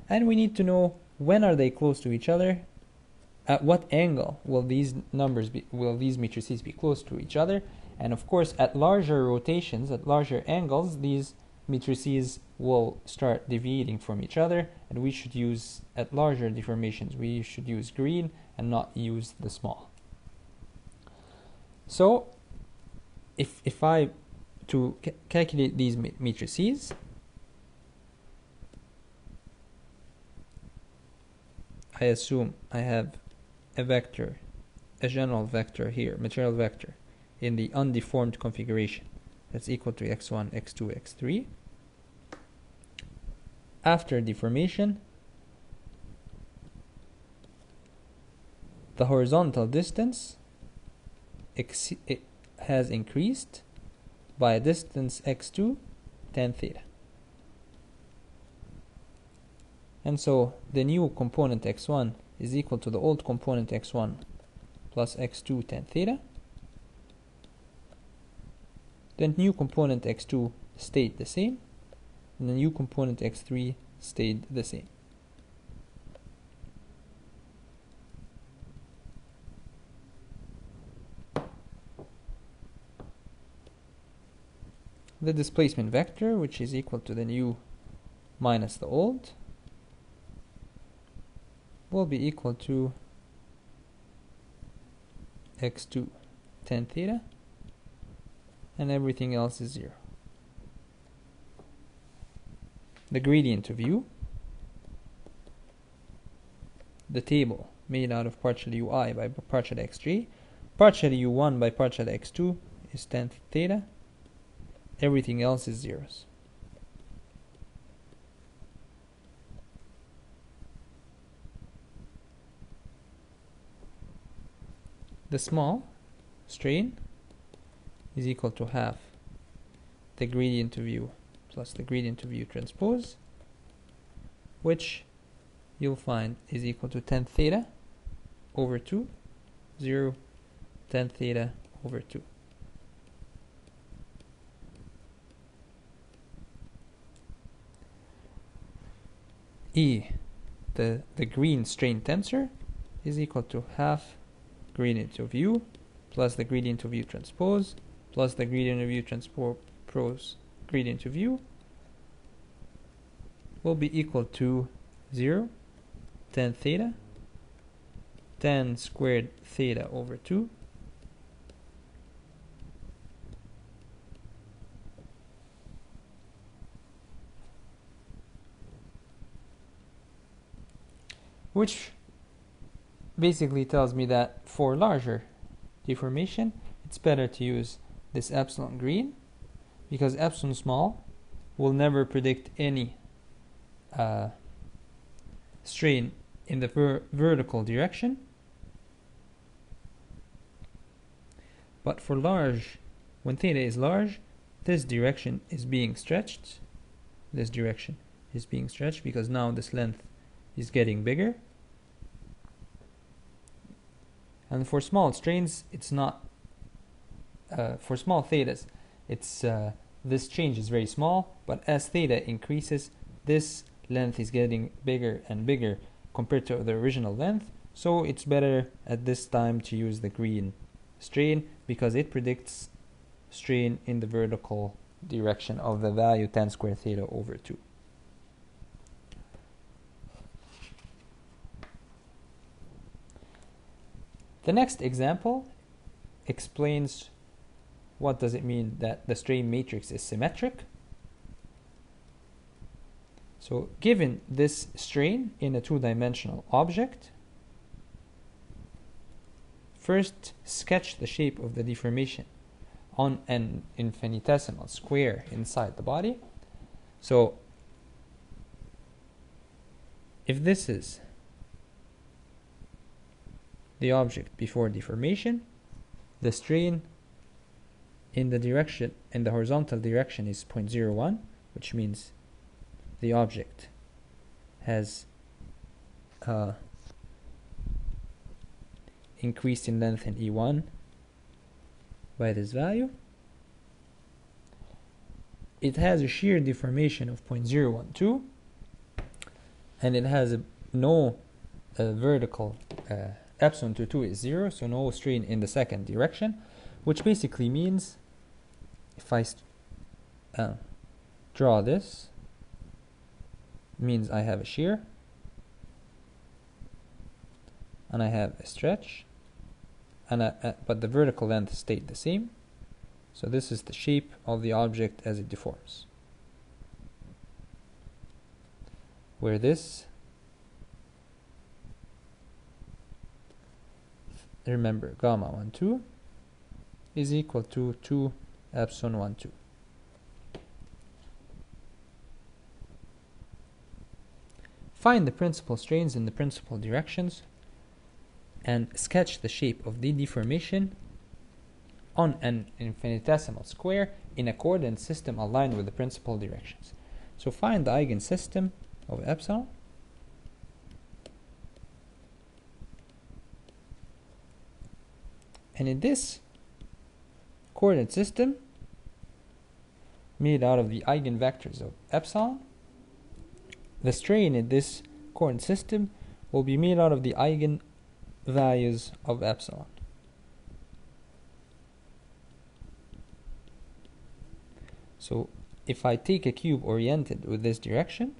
A: and we need to know when are they close to each other, at what angle will these matrices be close to each other, and of course at larger rotations, at larger angles, these matrices will start deviating from each other, and we should use, at larger deformations, we should use green and not use the small. So if I to calculate these matrices, I assume I have a vector, a general vector here, material vector, in the undeformed configuration that's equal to x1, x2, x3. After deformation, the horizontal distance it has increased by a distance x2 tan theta. And so the new component x1 is equal to the old component x1 plus x2 tan theta. The new component x2 stayed the same, and the new component x3 stayed the same. The displacement vector, which is equal to the new minus the old, will be equal to x2 tan theta, and everything else is 0. The gradient of u, the table made out of partial ui by partial xj, partial u1 by partial x2 is tan theta, everything else is zeros. The small strain is equal to half the gradient of u plus the gradient of u transpose, which you'll find is equal to tan theta over 2, 0, tan theta over 2. E, the green strain tensor, is equal to half gradient of u plus the gradient of u transpose plus the gradient of u transpose gradient of u will be equal to 0 tan theta tan squared theta over 2 which basically tells me that for larger deformation it's better to use this epsilon green, because epsilon small will never predict any strain in the vertical direction, but for large, when theta is large, this direction is being stretched, because now this length is getting bigger. And for small strains, it's not, for small thetas, it's this change is very small, but as theta increases, this length is getting bigger and bigger compared to the original length, so it's better at this time to use the green strain because it predicts strain in the vertical direction of the value tan squared theta over 2. The next example explains what does it mean that the strain matrix is symmetric. So given this strain in a two-dimensional object, first sketch the shape of the deformation on an infinitesimal square inside the body. So if this is the object before deformation, the strain in the horizontal direction is 0.01, which means the object has increased in length in E1 by this value. It has a shear deformation of 0.012, and it has no vertical epsilon to 2 is 0, so no strain in the second direction, which basically means if I draw this, means I have a shear and I have a stretch, and but the vertical length stayed the same. So this is the shape of the object as it deforms, where this, remember, gamma 1 2 is equal to 2 epsilon 1 2. Find the principal strains in the principal directions and sketch the shape of the deformation on an infinitesimal square in a coordinate system aligned with the principal directions. So find the eigensystem of epsilon, and in this coordinate system made out of the eigenvectors of epsilon, the strain in this coordinate system will be made out of the eigenvalues of epsilon. So if I take a cube oriented with this direction,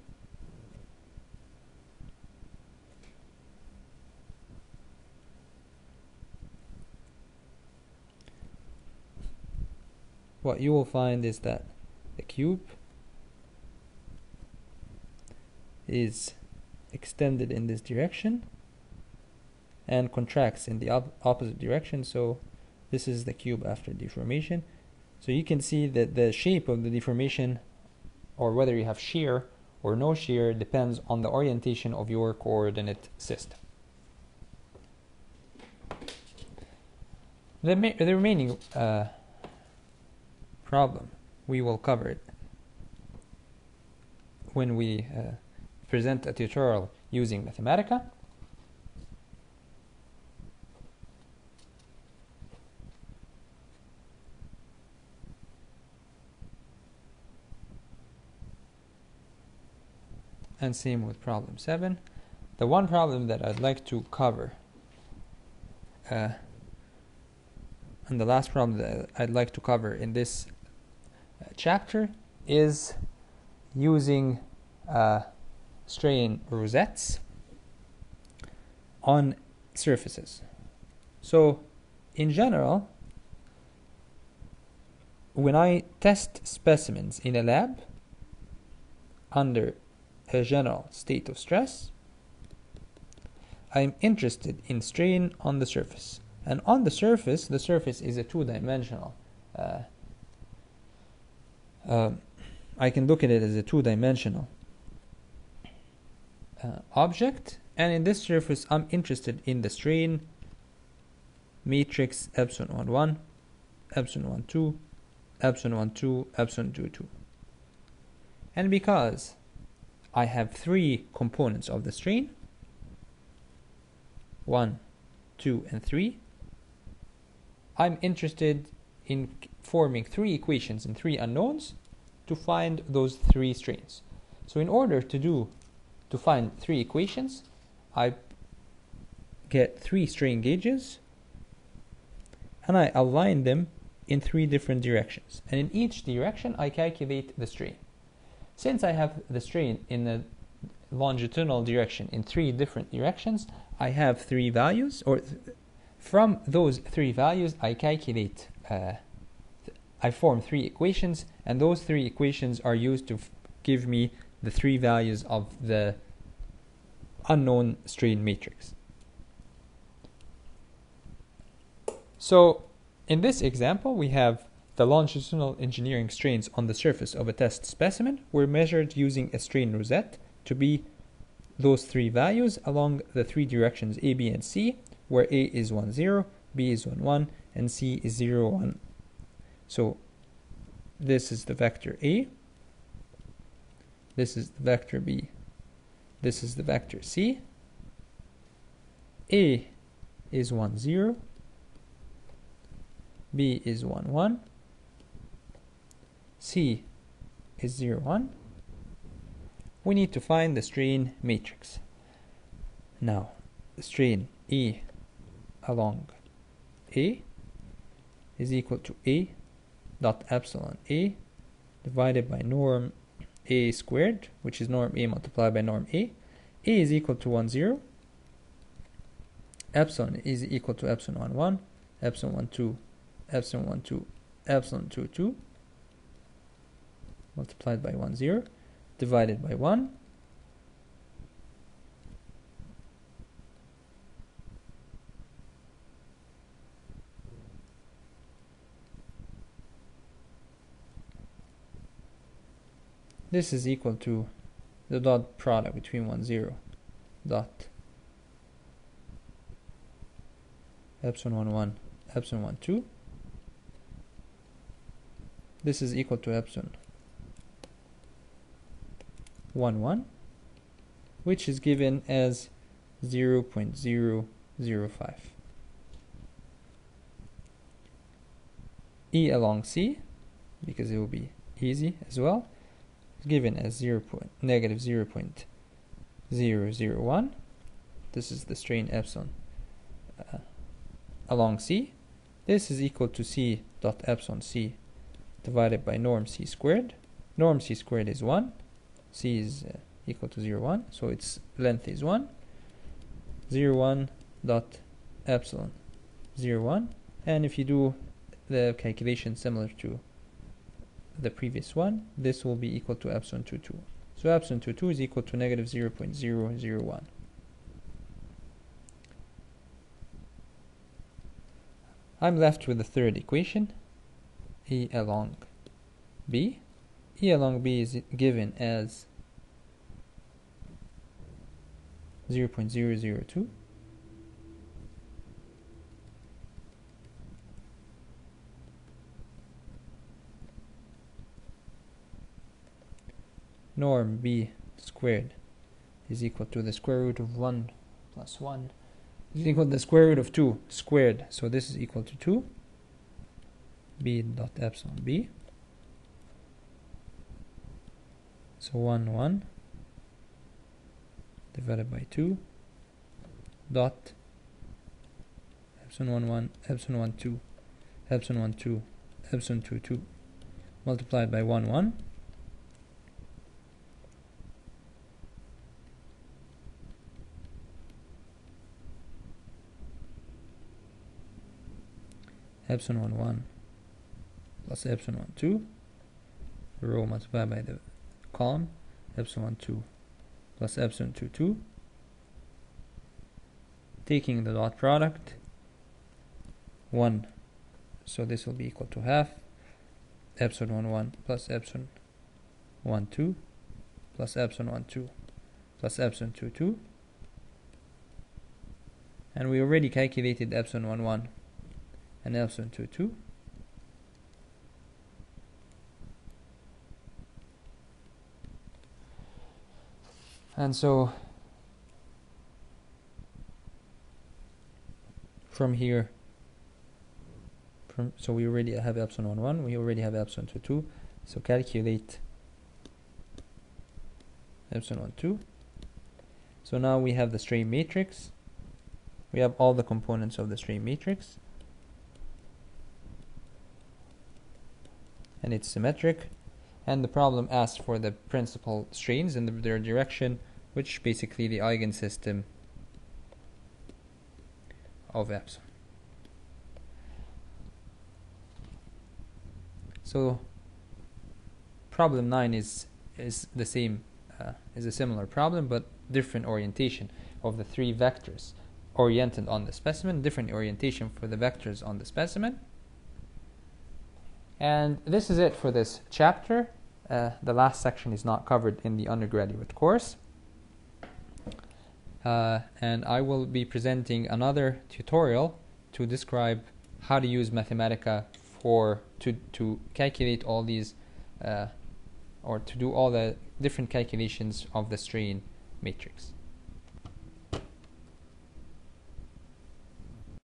A: what you will find is that the cube is extended in this direction and contracts in the opposite direction. So this is the cube after deformation. So you can see that the shape of the deformation, or whether you have shear or no shear, depends on the orientation of your coordinate system. The remaining problem, we will cover it when we present a tutorial using Mathematica. And same with problem 7. The one problem that I'd like to cover, and the last problem that I'd like to cover in this chapter, is using strain rosettes on surfaces. So in general, when I test specimens in a lab under a general state of stress, I'm interested in strain on the surface. And on the surface is a two-dimensional. I can look at it as a two-dimensional object, and in this surface I'm interested in the strain matrix epsilon 1 1, epsilon 1 2, epsilon 1 2, epsilon 2 2. And because I have three components of the strain, 1, 2, and 3, I'm interested in forming three equations and three unknowns to find those three strains. So in order to find three equations, I get three strain gauges and I align them in three different directions. And in each direction I calculate the strain. Since I have the strain in the longitudinal direction in three different directions, I have three values, or from those three values, I calculate, I form three equations, and those three equations are used to give me the three values of the unknown strain matrix. So in this example, we have the longitudinal engineering strains on the surface of a test specimen were measured using a strain rosette to be those three values along the three directions A, B, and C, where A is 1, 0, B is 1, 1, and C is 0, 1. So this is the vector A, this is the vector B, this is the vector C. A is 1, 0, B is 1, 1, C is 0, 1. We need to find the strain matrix. Now, the strain E along A is equal to A dot epsilon A divided by norm A squared, which is norm A multiplied by norm A. A is equal to 1, 0. Epsilon is equal to epsilon 1, 1, epsilon 1, 2, epsilon 1, 2, epsilon 2, 2, multiplied by 1, 0, divided by 1. This is equal to the dot product between 1, 0, dot epsilon 1, 1, epsilon 1, 2. This is equal to epsilon 1, 1, which is given as 0.005. E along C, because it will be easy as well, is given as negative 0.001. This is the strain epsilon along C. This is equal to C dot epsilon C divided by norm C squared. Norm C squared is 1. C is equal to 0, 1, so its length is 1. 0, 1 dot epsilon 0, 1. And if you do the calculation similar to the previous one, this will be equal to epsilon 2, 2. So epsilon 2, 2 is equal to negative 0.001. I'm left with the third equation, E along B. E along B is given as 0.002. Norm B squared is equal to the square root of 1 plus 1 is equal to the square root of 2 squared. So this is equal to 2. B dot epsilon B. So 1, 1 divided by 2 dot epsilon 1, 1, epsilon 1, 2, epsilon 1, 2, epsilon 2, 2 multiplied by 1, 1. Epsilon 1, 1 plus epsilon 1, 2, the row multiplied by the column, epsilon 1, 2 plus epsilon 2, 2. Taking the dot product, 1, so this will be equal to half, epsilon 1, 1 plus epsilon 1, 2 plus epsilon 1, 2 plus epsilon 2, 2. And we already calculated epsilon 1, 1 and epsilon 2, 2. And so from here, so we already have epsilon 1, 1, we already have epsilon 2, 2, so calculate epsilon 1, 2. So now we have the strain matrix. We have all the components of the strain matrix, and it's symmetric, and the problem asks for the principal strains in their direction, which basically the eigensystem of epsilon. So problem 9 is the same, is a similar problem, but different orientation of the three vectors oriented on the specimen, different orientation for the vectors on the specimen. And this is it for this chapter. The last section is not covered in the undergraduate course. And I will be presenting another tutorial to describe how to use Mathematica to calculate all these or to do all the different calculations of the strain matrix.